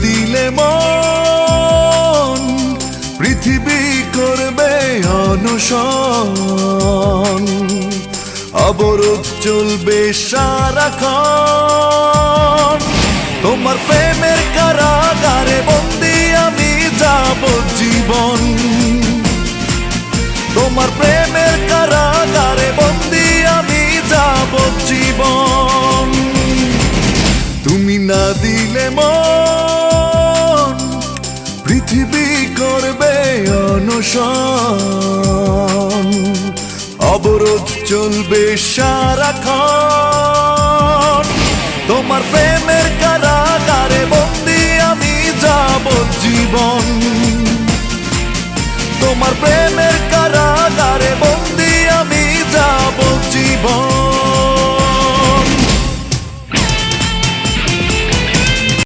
দিলে মন পৃথিবী করবে অনশন, অবরোধ চলবে সারাক্ষণ। তোমার প্রেমের কারাগারে বন্দি আমি যাবজ্জীবন, তোমার প্রেমের কারাগারে বন্দি আমি যাবজ্জীবন। তুমি না দিলে মন পৃথিবী করবে অনশন, অবরোধ চলবে সারাক্ষণ। তোমার প্রেমের কারাগারে